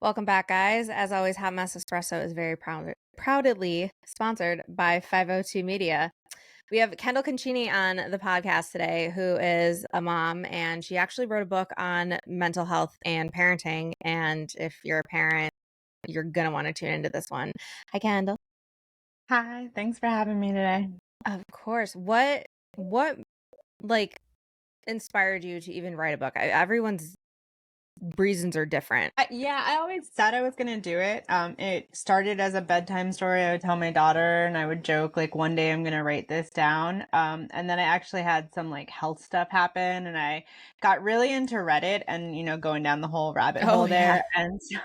Welcome back, guys. As always, Hot Mess Espresso is very proudly sponsored by 502 Media. We have Kendall Concini on the podcast today, who is a mom, and she actually wrote a book on mental health and parenting. And if you're a parent, you're gonna want to tune into this one. Hi, Kendall. Hi, thanks for having me today. Of course. What like inspired you to even write a book? Everyone's reasons are different. Yeah, I always said I was gonna do it. It started as a bedtime story I would tell my daughter, and I would joke like one day I'm gonna write this down. And then I actually had some like health stuff happen, and I got really into Reddit and going down the whole rabbit Oh hole yeah. there. And so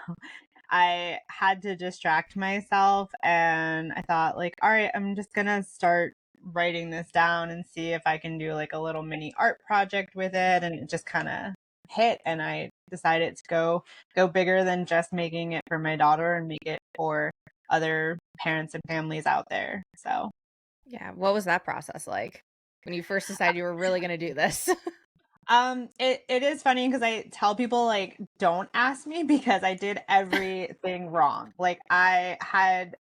I had to distract myself, and I thought like, all right, I'm just gonna start writing this down and see if I can do like a little mini art project with it, and it just kind of hit, and I decided to go bigger than just making it for my daughter and make it for other parents and families out there. So Yeah. What was that process like when you first decided you were really gonna do this? it is funny because I tell people like don't ask me because I did everything wrong. Like I had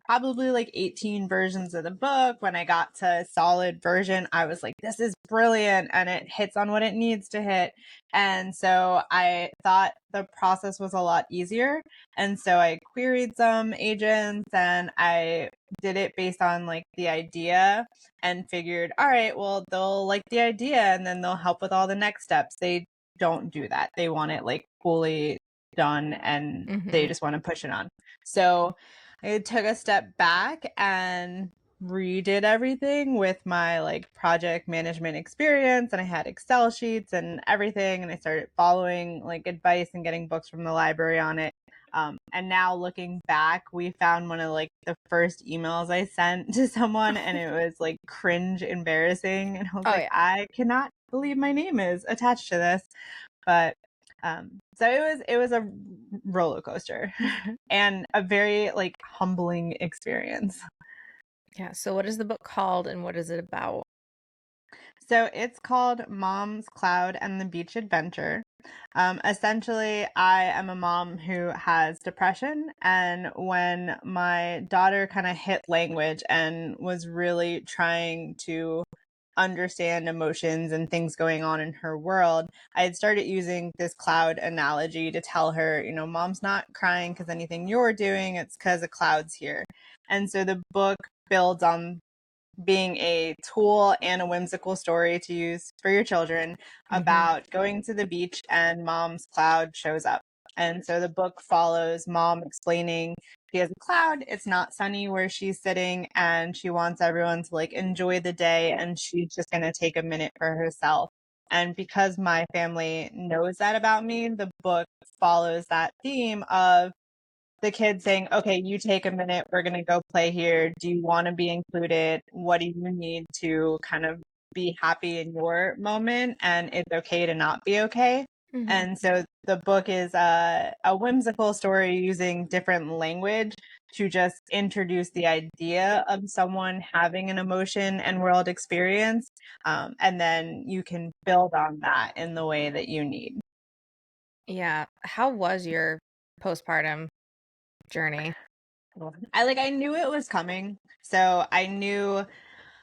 probably like 18 versions of the book. When I got to a solid version, I was like, this is brilliant and it hits on what it needs to hit. And so I thought the process was a lot easier. And so I queried some agents and I did it based on like the idea and figured, all right, well, they'll like the idea and then they'll help with all the next steps. They don't do that. They want it like fully done and they Hmm. just want to push it on. So I took a step back and redid everything with my like project management experience, and I had Excel sheets and everything, and I started following like advice and getting books from the library on it. And now looking back, we found one of like the first emails I sent to someone, and it was like cringe embarrassing, and I was Oh like, yeah. I cannot believe my name is attached to this. But so it was a roller coaster and a very like humbling experience. Yeah. So what is the book called and what is it about? So it's called Mom's Cloud and the Beach Adventure. Essentially, I am a mom who has depression, and when my daughter kind of hit language and was really trying to understand emotions and things going on in her world, I had started using this cloud analogy to tell her, mom's not crying because anything you're doing, it's because a cloud's here. And so the book builds on being a tool and a whimsical story to use for your children Hmm. about going to the beach and mom's cloud shows up. And so the book follows mom explaining she has a cloud, it's not sunny where she's sitting, and she wants everyone to like enjoy the day, and she's just going to take a minute for herself. And because my family knows that about me, the book follows that theme of the kids saying, okay, you take a minute, we're going to go play here. Do you want to be included? What do you need to kind of be happy in your moment? And it's okay to not be okay. Hmm. And so the book is a whimsical story using different language to just introduce the idea of someone having an emotion and world experience. And then you can build on that in the way that you need. Yeah. How was your postpartum journey? I knew it was coming. So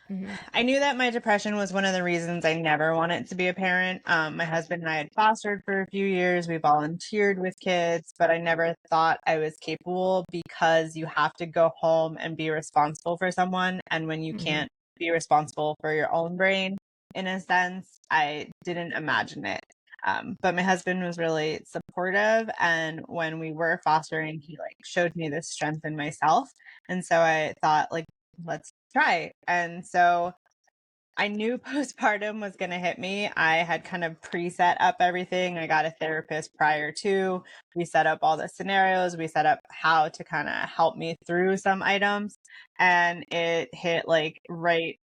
Hmm. I knew that my depression was one of the reasons I never wanted to be a parent. My husband and I had fostered for a few years. We volunteered with kids, but I never thought I was capable because you have to go home and be responsible for someone. And when you Hmm. can't be responsible for your own brain, in a sense, I didn't imagine it. But my husband was really supportive. And when we were fostering, he like showed me this strength in myself. And so I thought, like, let's try. And so I knew postpartum was going to hit me. I had kind of preset up everything. I got a therapist prior to. We set up all the scenarios. We set up how to kind of help me through some items. And it hit like right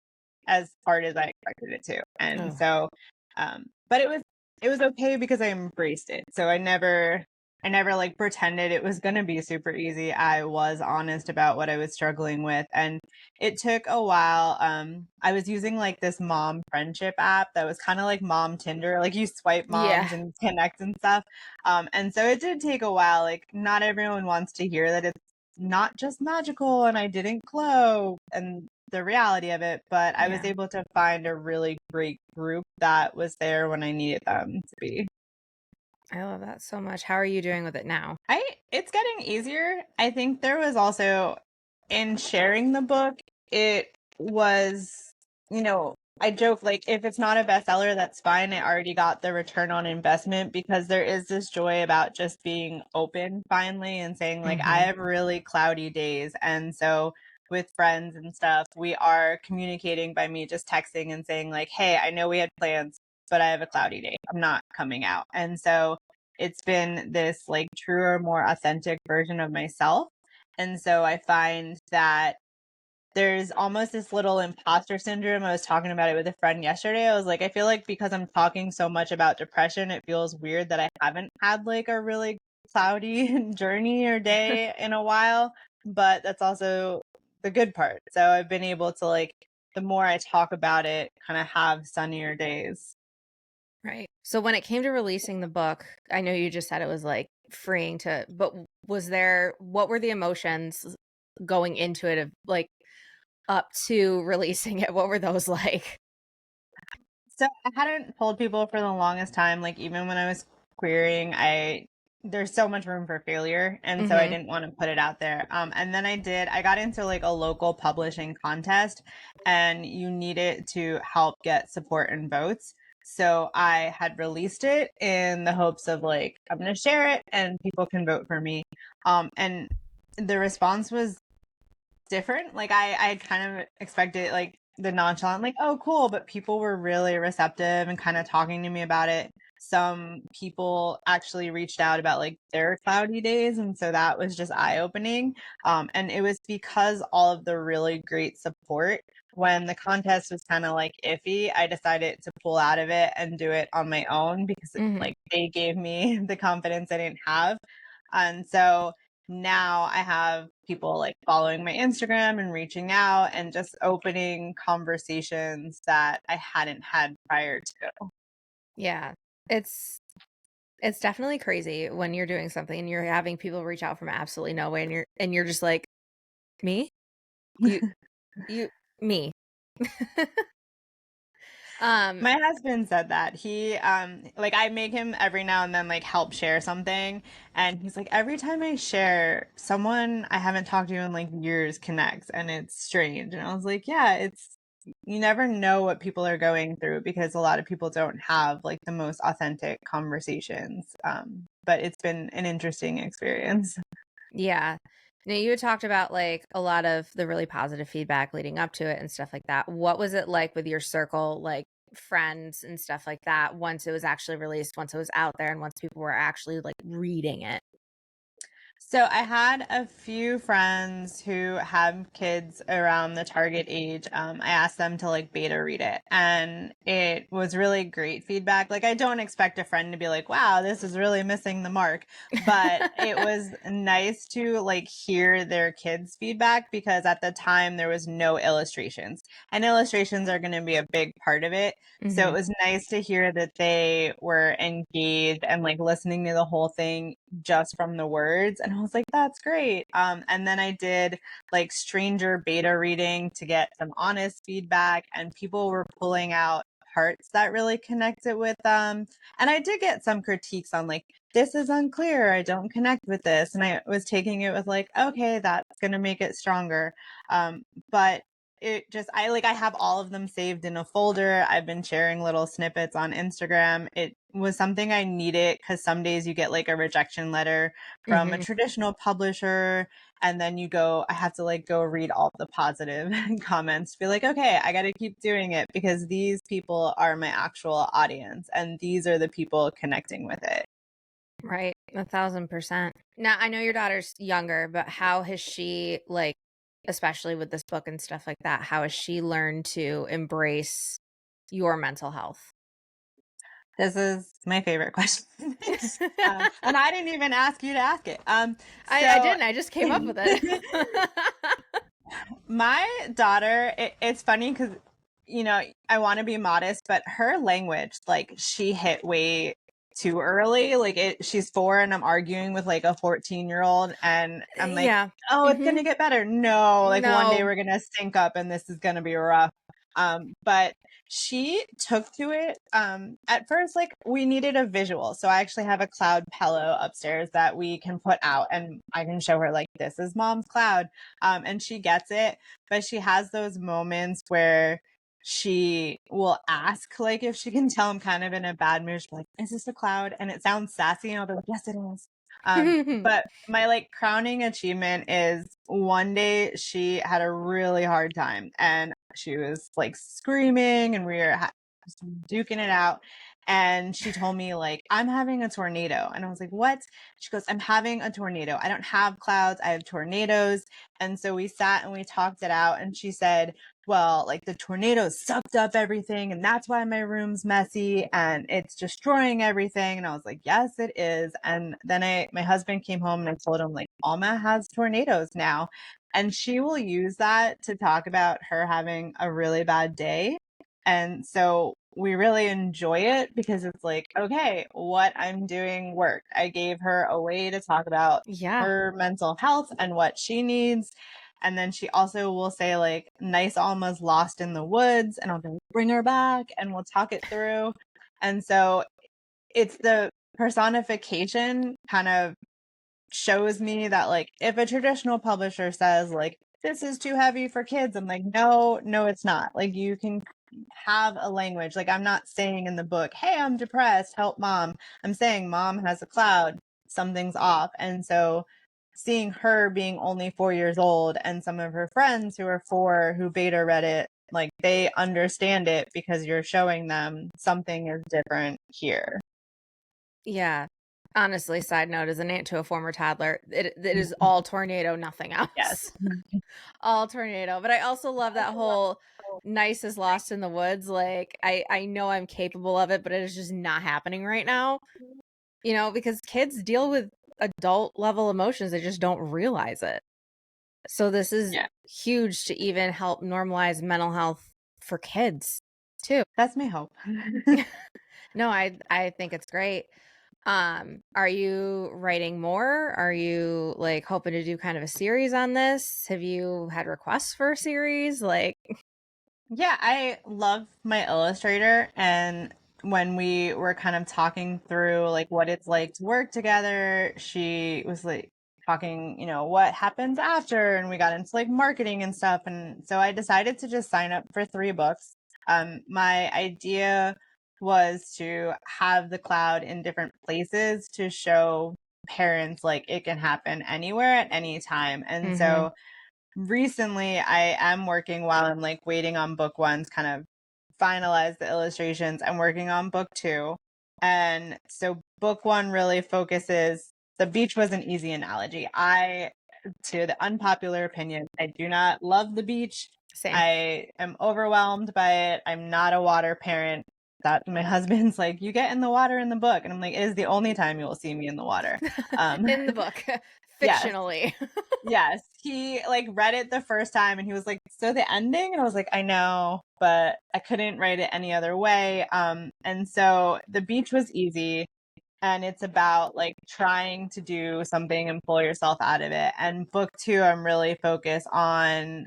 as hard as I expected it to. And Oh. so, but it was okay because I embraced it. So I never I never like pretended it was going to be super easy. I was honest about what I was struggling with, and it took a while. I was using like this mom friendship app that was kind of like mom Tinder, like you swipe Yeah. moms and connect and stuff. And so it did take a while. Like not everyone wants to hear that it's not just magical and I didn't glow and the reality of it, but I was Yeah. able to find a really great group that was there when I needed them to be. I love that so much. How are you doing with it now? It's getting easier. I think there was also in sharing the book, it was, I joke like if it's not a bestseller, that's fine. I already got the return on investment because there is this joy about just being open finally and saying like I Mhm. have really cloudy days. And so with friends and stuff, we are communicating by me just texting and saying like, "Hey, I know we had plans, but I have a cloudy day. I'm not coming out." And so it's been this like truer, more authentic version of myself. And so I find that there's almost this little imposter syndrome. I was talking about it with a friend yesterday. I was like, I feel like because I'm talking so much about depression, it feels weird that I haven't had like a really cloudy journey or day in a while. But that's also the good part. So I've been able to like, the more I talk about it, kind of have sunnier days. Right. So when it came to releasing the book, I know you just said it was like freeing to, but what were the emotions going into it of like up to releasing it? What were those like? So I hadn't told people for the longest time, like even when I was querying, there's so much room for failure, and so I Mhm. didn't want to put it out there. And then I got into like a local publishing contest, and you need it to help get support and votes. So I had released it in the hopes of like I'm gonna share it and people can vote for me. And the response was different. Like I kind of expected like the nonchalant, like, oh cool, but people were really receptive and kind of talking to me about it. Some people actually reached out about like their cloudy days, and so that was just eye-opening. And it was because all of the really great support when the contest was kind of like iffy, I decided to pull out of it and do it on my own because Mhm. like they gave me the confidence I didn't have. And so now I have people like following my Instagram and reaching out and just opening conversations that I hadn't had prior to. Yeah. It's it's definitely crazy when you're doing something and you're having people reach out from absolutely nowhere and you're just like, "Me? You you me." Um, My husband said that. He like I make him every now and then like help share something and he's like every time I share someone I haven't talked to in like years connects and it's strange. And I was like, yeah, it's you never know what people are going through because a lot of people don't have like the most authentic conversations. But it's been an interesting experience. yeah. Now you had talked about like a lot of the really positive feedback leading up to it and stuff like that. What was it like with your circle, like friends and stuff like that, once it was actually released, once it was out there, and once people were actually like reading it? So I had a few friends who have kids around the target age. I asked them to like beta read it, and it was really great feedback. Like I don't expect a friend to be like, "Wow, this is really missing the mark," but it was nice to like hear their kids' feedback because at the time there was no illustrations, and illustrations are going to be a big part of it. So it Mhm. was nice to hear that they were engaged and like listening to the whole thing just from the words. And I was like, that's great. And then I did like stranger beta reading to get some honest feedback, and people were pulling out parts that really connected with them. And I did get some critiques on like, this is unclear. I don't connect with this. And I was taking it with like, okay, that's going to make it stronger. But it just I have all of them saved in a folder. I've been sharing little snippets on Instagram. It was something I needed because some days you get like a rejection letter from a Mhm. traditional publisher, and then I have to like go read all the positive comments to be like, okay, I got to keep doing it because these people are my actual audience and these are the people connecting with it. Right. 1,000%. Now, I know your daughter's younger, but how has she, like, especially with this book and stuff like that, how has she learned to embrace your mental health? This is my favorite question. And I didn't even ask you to ask it. I So didn't. I just came up with it. my daughter, it's funny because, I want to be modest, but her language, like she hit way too early. Like she's 4 and I'm arguing with like a 14-year-old and I'm like, Yeah. oh, it's going Hmm. to get better. No, like one day No. we're going to sync up and this is going to be rough. But she took to it. At first, like we needed a visual. So I actually have a cloud pillow upstairs that we can put out and I can show her like, this is mom's cloud. And she gets it, but she has those moments where she will ask like if she can tell I'm kind of in a bad mood. She'll be like, is this a cloud? And it sounds sassy and I'll be like, yes it is. But my like crowning achievement is one day she had a really hard time and she was like screaming and we were duking it out. And she told me like, I'm having a tornado. And I was like, what? She goes, I'm having a tornado. I don't have clouds. I have tornadoes. And so we sat and we talked it out. And she said, well, like the tornado sucked up everything. And that's why my room's messy and it's destroying everything. And I was like, yes, it is. And then my husband came home and I told him like, Alma has tornadoes now. And she will use that to talk about her having a really bad day. And so we really enjoy it because it's like, okay, what I'm doing worked. I gave her a way to talk about Yeah. her mental health and what she needs. And then she also will say, like, nice Alma's lost in the woods. And I'll be like, bring her back and we'll talk it through. And so it's the personification kind of shows me that like if a traditional publisher says like this is too heavy for kids, I'm like no it's not. Like you can have a language. Like I'm not saying in the book, hey, I'm depressed, help mom. I'm saying mom has a cloud, something's off. And so seeing her being only 4 years old and some of her friends who are 4 who beta read it, like they understand it because you're showing them something is different here. Yeah. Honestly, side note, as an aunt to a former toddler, it is all tornado, nothing Yes. else. All tornado. But I also love that whole nice is lost in the woods. Like I know I'm capable of it, but it is just not happening right now. Because kids deal with adult level emotions, they just don't realize it. So this is Yeah. huge to even help normalize mental health for kids too. That's my hope. No, I think it's great. Are you writing more? Are you like hoping to do kind of a series on this? Have you had requests for a series? Like, Yeah, I love my illustrator. And when we were kind of talking through like what it's like to work together, she was like talking, what happens after. And we got into like marketing and stuff. And so I decided to just sign up for 3 books. My idea was to have the cloud in different places to show parents like it can happen anywhere at any time. And mhm, so recently I am working while I'm like waiting on book 1 to kind of finalize the illustrations. I'm working on book 2. And so book 1 really focuses, the beach was an easy analogy. To the unpopular opinion, I do not love the beach. same. I am overwhelmed by it. I'm not a water parent. That my husband's like, you get in the water in the book. And I'm like, it is the only time you will see me in the water. In the book, Yes. fictionally. Yes, he like read it the first time and he was like, "So the ending?" And I was like, "I know, but I couldn't write it any other way." And so the beach was easy and it's about like trying to do something and pull yourself out of it. And book 2, I'm really focused on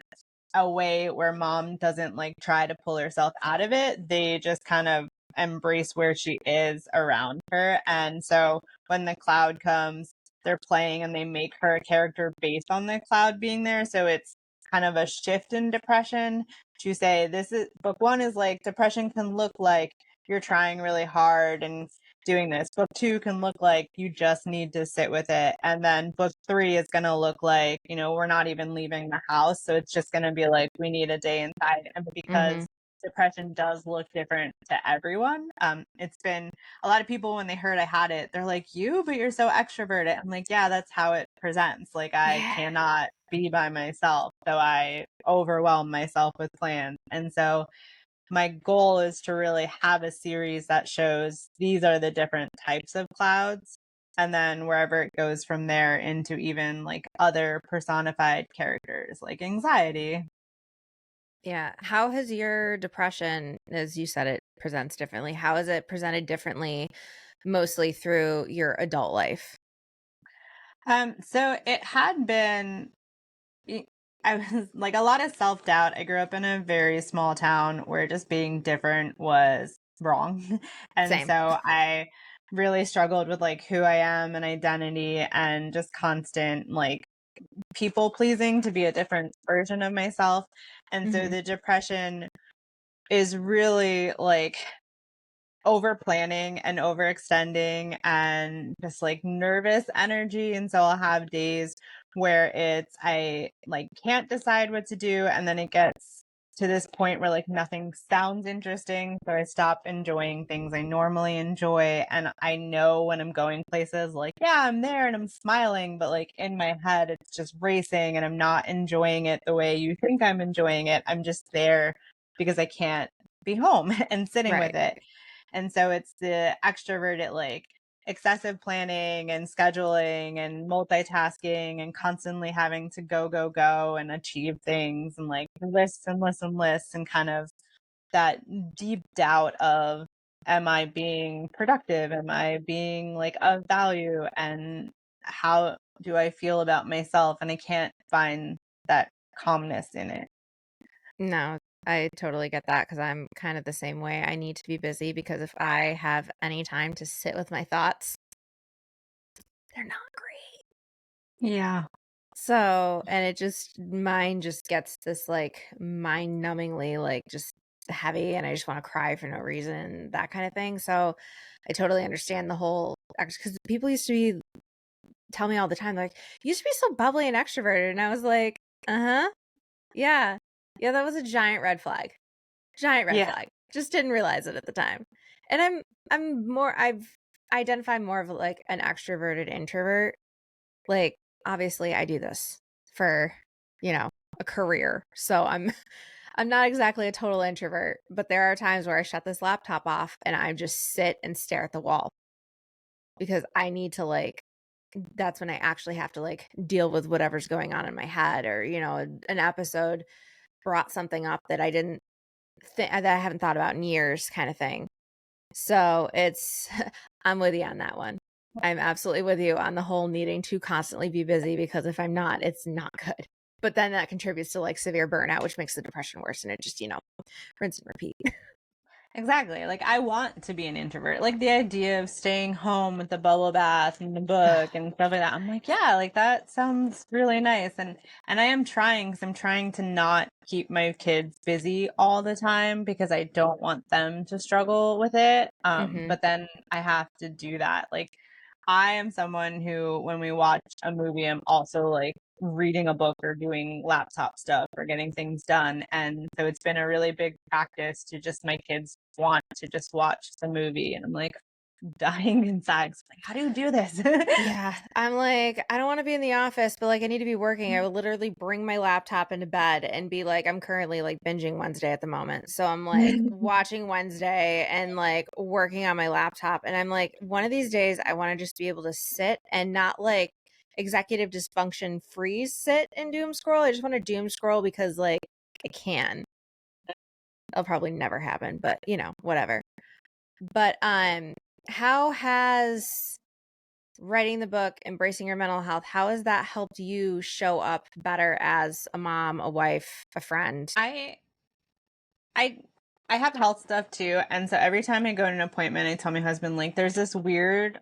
a way where mom doesn't like try to pull herself out of it. They just kind of embrace where she is around her. And so when the cloud comes, they're playing and they make her a character based on the cloud being there. So it's kind of a shift in depression to say this is book 1 is like depression can look like you're trying really hard and doing this. Book 2 can look like you just need to sit with it. And then book 3 is going to look like, we're not even leaving the house. So it's just going to be like, we need a day inside. And because Mhm. depression does look different to everyone, it's been a lot of people when they heard I had it, they're like, but you're so extroverted. I'm like, yeah, that's how it presents. Like I Yeah. cannot be by myself. So I overwhelm myself with plans. And so my goal is to really have a series that shows these are the different types of clouds. And then wherever it goes from there into even like other personified characters like anxiety. Yeah. How has your depression, as you said, it presents differently? How is it presented differently, mostly through your adult life? So it had been y- I was like a lot of self-doubt. I grew up in a very small town where just being different was wrong. And Same. so I really struggled with like who I am and identity and just constant like people pleasing to be a different version of myself. And so Mhm. the depression is really like over planning and overextending and just like nervous energy. And so I'll have days where I like can't decide what to do. And then it gets to this point where like nothing sounds interesting. So I stop enjoying things I normally enjoy. And I know when I'm going places like, yeah, I'm there and I'm smiling, but like in my head, it's just racing and I'm not enjoying it the way you think I'm enjoying it. I'm just there because I can't be home and sitting Right. with it. And so it's the extroverted, like excessive planning and scheduling and multitasking and constantly having to go, go, go and achieve things and like lists and lists and lists and kind of that deep doubt of, am I being productive? Am I being like of value? And how do I feel about myself? And I can't find that calmness in it. No, I totally get that because I'm kind of the same way. I need to be busy because if I have any time to sit with my thoughts, they're not great. Yeah. So, and it just, mine just gets this like mind numbingly, like just heavy, and I just want to cry for no reason, that kind of thing. So, I totally understand the whole, because people used to tell me all the time, like, you used to be so bubbly and extroverted. And I was like, uh huh. Yeah. Yeah, that was a giant red flag. Giant red Yeah. flag. Just didn't realize it at the time. And I've identified more of like an extroverted introvert. Like, obviously I do this for, you know, a career. So I'm not exactly a total introvert, but there are times where I shut this laptop off and I just sit and stare at the wall because I need to like, that's when I actually have to like deal with whatever's going on in my head, or, an episode brought something up that I didn't that I haven't thought about in years, kind of thing. So it's I'm with you on that one. I'm absolutely with you on the whole needing to constantly be busy, because if I'm not, it's not good. But then that contributes to like severe burnout, which makes the depression worse, and it just, rinse and repeat. Exactly. Like I want to be an introvert. Like the idea of staying home with the bubble bath and the book and stuff like that. I'm like, yeah, like that sounds really nice. And I am trying because I'm trying to not keep my kids busy all the time because I don't want them to struggle with it. Mhm. But then I have to do that. Like I am someone who, when we watch a movie, I'm also like reading a book or doing laptop stuff or getting things done. And so it's been a really big practice to just my kids want to just watch the movie. And I'm like dying inside. So like, how do you do this? Yeah, I'm like, I don't want to be in the office, but like I need to be working. I would literally bring my laptop into bed and be like, I'm currently like binging Wednesday at the moment. So I'm like watching Wednesday and like working on my laptop. And I'm like, one of these days I want to just be able to sit and not like executive dysfunction freeze sit and doom scroll. I just want to doom scroll because like I can. It'll probably never happen, but whatever. But how has writing the book, embracing your mental health, how has that helped you show up better as a mom, a wife, a friend? I I I have health stuff too, and so every time I go to an appointment, I tell my husband like there's this weird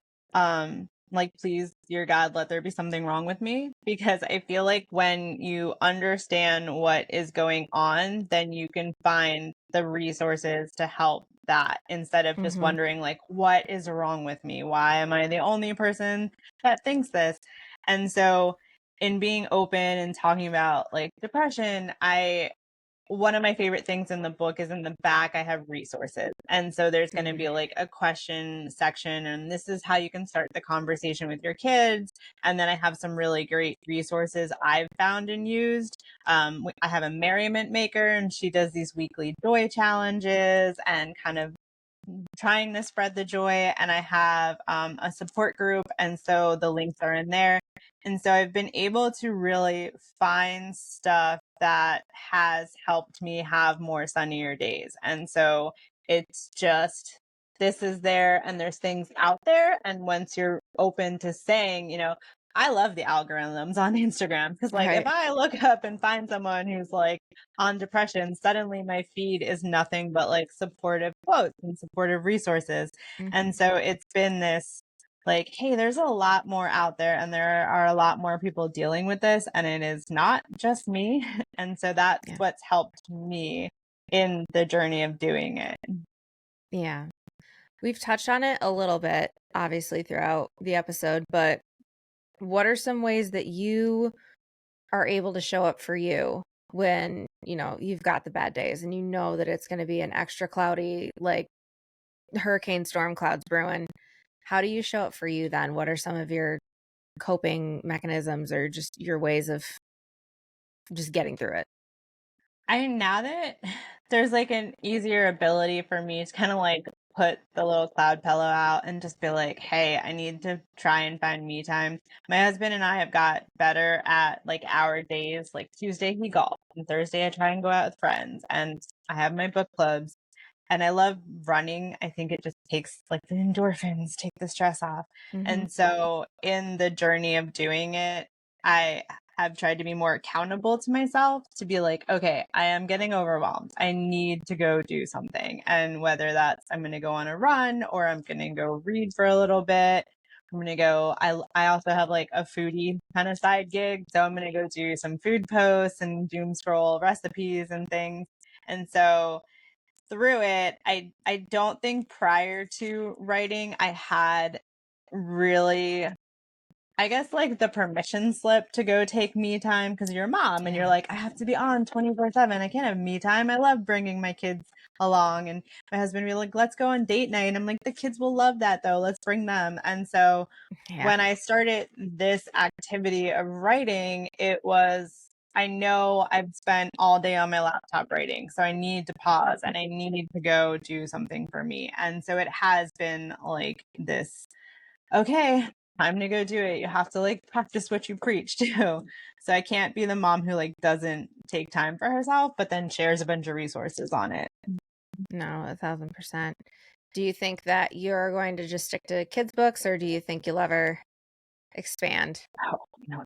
like please dear God let there be something wrong with me, because I feel like when you understand what is going on, then you can find the resources to help that instead of just Mhm. wondering like what is wrong with me? Why am I the only person that thinks this? And so in being open and talking about like depression, one of my favorite things in the book is in the back, I have resources. And so there's going to Mhm. be like a question section, and this is how you can start the conversation with your kids. And then I have some really great resources I've found and used. I have a merriment maker, and she does these weekly joy challenges and kind of trying to spread the joy. And I have a support group, and so the links are in there. And so I've been able to really find stuff that has helped me have more sunnier days. And so it's just, this is there, and there's things out there. And once you're open to saying, I love the algorithms on Instagram, because like if Right. I look up and find someone who's like on depression, suddenly my feed is nothing but like supportive quotes and supportive resources. And Mhm. so it's been this like, hey, there's a lot more out there, and there are a lot more people dealing with this, and it is not just me. And so that's Yeah. what's helped me in the journey of doing it. Yeah. We've touched on it a little bit, obviously, throughout the episode, but what are some ways that you are able to show up for you when, you've got the bad days and you know that it's going to be an extra cloudy, like hurricane storm clouds brewing? How do you show up for you then? What are some of your coping mechanisms or just your ways of just getting through it? I mean, now that there's like an easier ability for me to kind of like put the little cloud pillow out and just be like, hey, I need to try and find me time. My husband and I have got better at like our days. Like Tuesday, he golfs, and Thursday, I try and go out with friends, and I have my book clubs. And I love running. I think it just takes like the endorphins, take the stress off. Mhm. And so in the journey of doing it, I have tried to be more accountable to myself, to be like, okay, I am getting overwhelmed. I need to go do something. And whether that's I'm going to go on a run, or I'm going to go read for a little bit. I'm going to go, I also have like a foodie kind of side gig. So I'm going to go do some food posts and doom scroll recipes and things. And so through it, I don't think prior to writing I had really, I guess, like the permission slip to go take me time, because you're a mom and you're Yeah. like, I have to be on 24/7. I can't have me time. I love bringing my kids along. And my husband would be like, let's go on date night. And I'm like, the kids will love that though. Let's bring them. And so Yeah. when I started this activity of writing, it was, I know I've spent all day on my laptop writing, so I need to pause and I need to go do something for me. And so it has been like this, okay, time to go do it. You have to like practice what you preach too. So I can't be the mom who like doesn't take time for herself, but then shares a bunch of resources on it. No, 1,000%. Do you think that you're going to just stick to kids' books, or do you think you'll ever expand? Oh, no.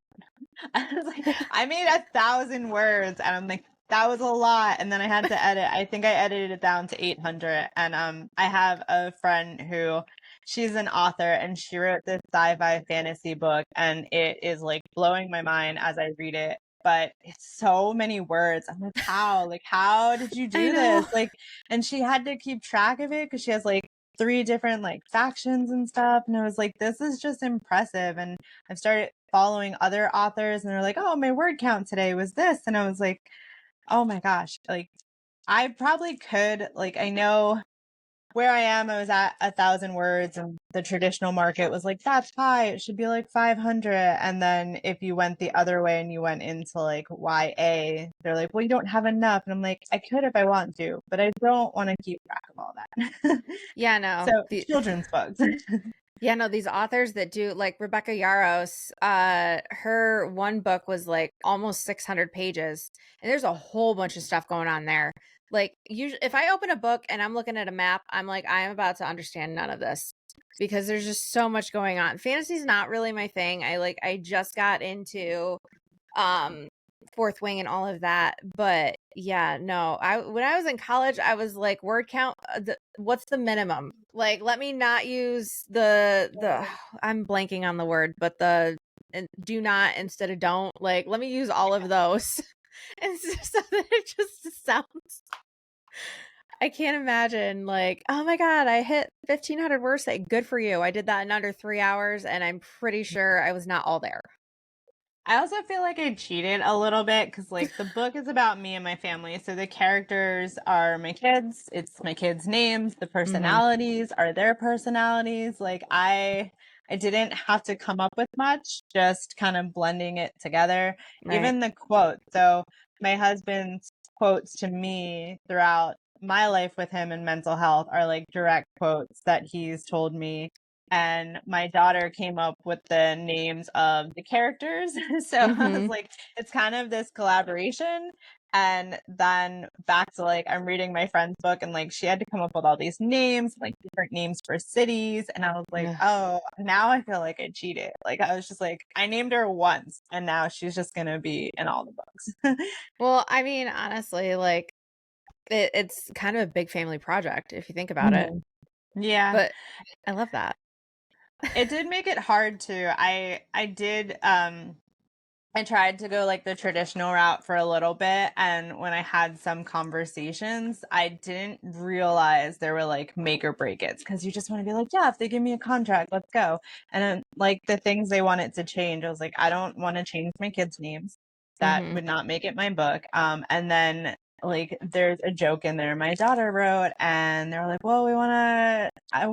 I was like, I made 1,000 words, and I'm like, that was a lot. And then I had to edit. I think I edited it down to 800. And I have a friend who, she's an author, and she wrote this sci-fi fantasy book, and it is like blowing my mind as I read it. But it's so many words. I'm like, how? Like, how did you I do this? know. Like, and she had to keep track of it because she has like three different like factions and stuff. And I was like, this is just impressive. And I've started following other authors, and they're like, oh, my word count today was this. And I was like, oh my gosh, like I probably could, like, I know where I am, I was at 1,000 words, and the traditional market was like, that's high. It should be like 500. And then if you went the other way and you went into like YA, they're like, well, you don't have enough. And I'm like, I could if I want to, but I don't want to keep track of all that. Yeah, no. So children's books. Yeah, no, these authors that do like Rebecca Yarros, her one book was like almost 600 pages, and there's a whole bunch of stuff going on there. Like, usually, if I open a book and I'm looking at a map, I'm like, I am about to understand none of this because there's just so much going on. Fantasy's not really my thing. I just got into um Fourth Wing and all of that, but yeah, no, I when I was in college I was like, word count, what's the minimum? Like, let me not use the I'm blanking on the word, but the do not instead of don't, like, let me use all of those. And so that it just sounds, I can't imagine, like, oh my god, I hit 1,500 words today, good for you. I did that in under 3 hours, and I'm pretty sure I was not all there. I also feel like I cheated a little bit because, like, the book is about me and my family. So the characters are my kids. It's my kids' names. The Mhm. personalities are their personalities. Like, I didn't have to come up with much, just kind of blending it together. Right. Even the quotes. So my husband's quotes to me throughout my life with him and mental health are like direct quotes that he's told me, and my daughter came up with the names of the characters. So I was Mhm. like, it's kind of this collaboration. And then back to like, I'm reading my friend's book, and like, she had to come up with all these names, like different names for cities. And I was like, Ugh. oh, now I feel like I cheated. Like, I was just like, I named her once, and now she's just going to be in all the books. Well, I mean, honestly, like, it's kind of a big family project if you think about it, Mhm. Yeah. but I love that. It did make it hard too. I did I tried to go like the traditional route for a little bit. And when I had some conversations, I didn't realize there were like make or break it, because you just want to be like, yeah, if they give me a contract, let's go. And then like the things they wanted to change, I was like, I don't want to change my kids' names. That Mhm. would not make it my book. And then like there's a joke in there my daughter wrote, and they're like, well, we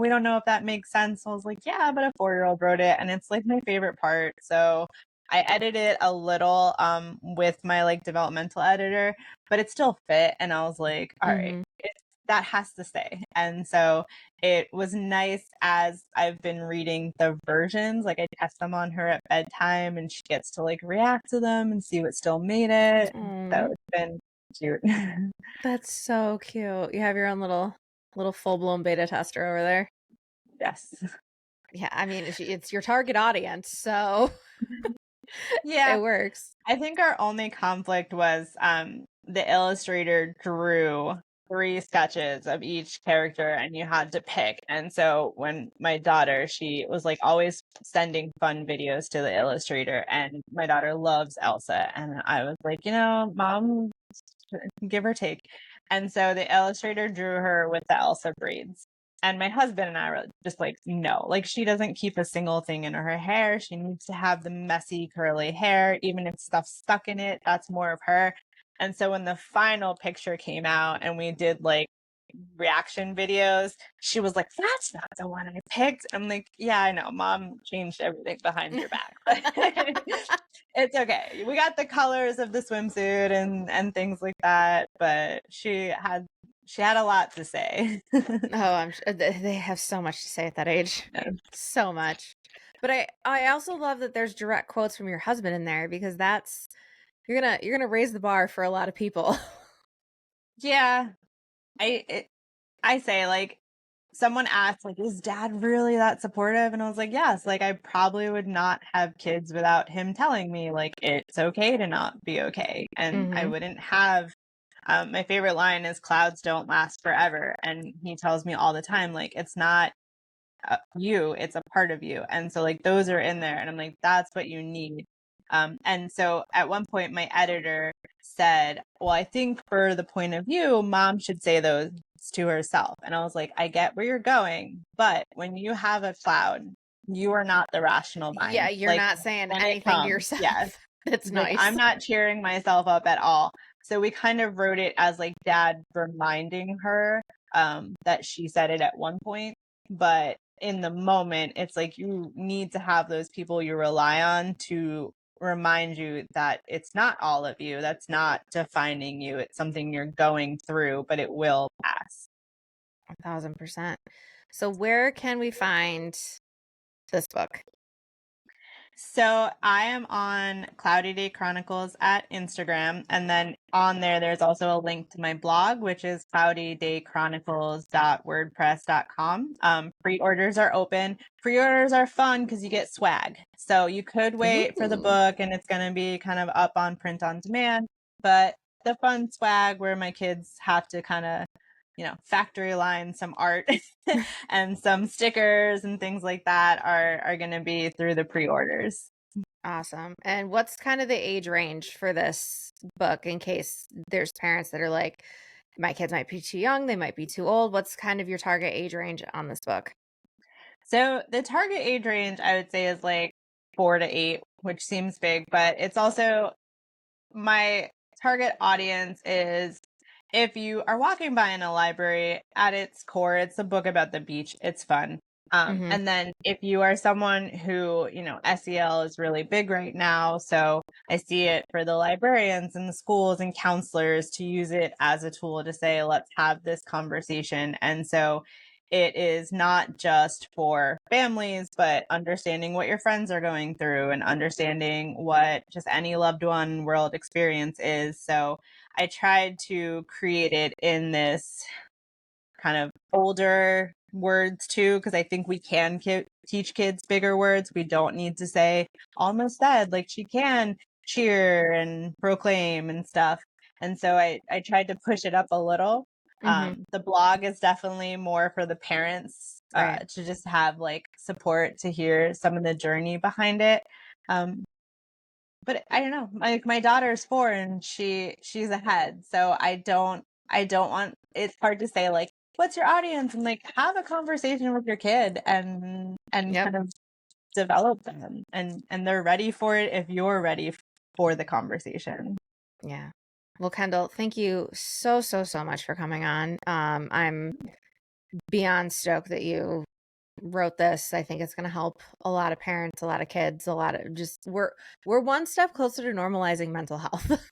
don't know if that makes sense. So I was like, yeah, but a 4-year-old wrote it, and it's like my favorite part. So I edited it a little with my like developmental editor, but it still fit. And I was like, all right, Mhm. that has to stay. And so it was nice as I've been reading the versions, like I test them on her at bedtime, and she gets to like react to them and see what still made it. So Aw, it's been cute. that's so cute. You have your own little full-blown beta tester over there. Yes. Yeah, I mean, it's your target audience, so Yeah. it works. I think our only conflict was the illustrator drew 3 sketches of each character, and you had to pick. And so when my daughter, she was like always sending fun videos to the illustrator, and my daughter loves Elsa. And I was like, mom, give or take. And so the illustrator drew her with the Elsa braids. And my husband and I were just like, no, like she doesn't keep a single thing in her hair. She needs to have the messy, curly hair, even if stuff's stuck in it. That's more of her. And so when the final picture came out and we did like reaction videos, she was like, that's not the one I picked. I'm like, yeah, I know. Mom changed everything behind your back. But it's okay. We got the colors of the swimsuit and things like that, but she had a lot to say. Oh, I'm su they have so much to say at that age. Yeah. So much. But I also love that there's direct quotes from your husband in there because that's you're gonna raise the bar for a lot of people. Yeah, I say like someone asked like, is dad really that supportive? And I was like, yes, like I probably would not have kids without him telling me like it's okay to not be okay. And I Mhm. wouldn't have my favorite line is clouds don't last forever. And he tells me all the time, like, it's not you, it's a part of you. And so like those are in there, and I'm like, that's what you need. And so at one point my editor said, well, I think for the point of view, mom should say those to herself. And I was like, I get where you're going, but when you have a cloud, you are not the rational Yeah, mind. you're Like not saying when it anything to comes, yes. yourself. That's Like I'm nice. not cheering myself up at all. So we kind of wrote it as like dad reminding her that she said it at one point, but in the moment, it's like you need to have those people you rely on to remind you that it's not all of you. That's not defining you. It's something you're going through, but it will pass. 1000%. So where can we find this book? So I am on Cloudy Day Chronicles at Instagram. And then on there, there's also a link to my blog, which is cloudydaychronicles.wordpress.com. Pre-orders are open. Pre-orders are fun because you get swag. So you could wait for the Ooh. book and it's going to be kind of up on print on demand. But the fun swag where my kids have to kind of factory line some art and some stickers and things like that are going to be through the pre-orders. Awesome. And what's kind of the age range for this book in case there's parents that are like, my kids might be too young, they might be too old. What's kind of your target age range on this book? So the target age range I would say is like 4 to 8, which seems big, but it's also my target audience is if you are walking by in a library, at its core, it's a book about the beach. It's fun. Mm-hmm. And then if you are someone who, SEL is really big right now. So I see it for the librarians and the schools and counselors to use it as a tool to say, let's have this conversation. And so it is not just for families, but understanding what your friends are going through and understanding what just any loved one world experience is. So I tried to create it in this kind of older words too, because I think we can teach kids bigger words. We don't need to say almost dead, like she can cheer and proclaim and stuff. And so I tried to push it up a little. Mm-hmm. The blog is definitely more for the parents Right. to just have like support to hear some of the journey behind it. But I don't know. Like my daughter's 4 and she's ahead. So I don't want it's hard to say like what's your audience and like have a conversation with your kid and Yep. kind of develop them and they're ready for it if you're ready for the conversation. Yeah. Well, Kendall, thank you so, so, so much for coming on. I'm beyond stoked that you wrote this. I think it's going to help a lot of parents, a lot of kids, a lot of just we're one step closer to normalizing mental health.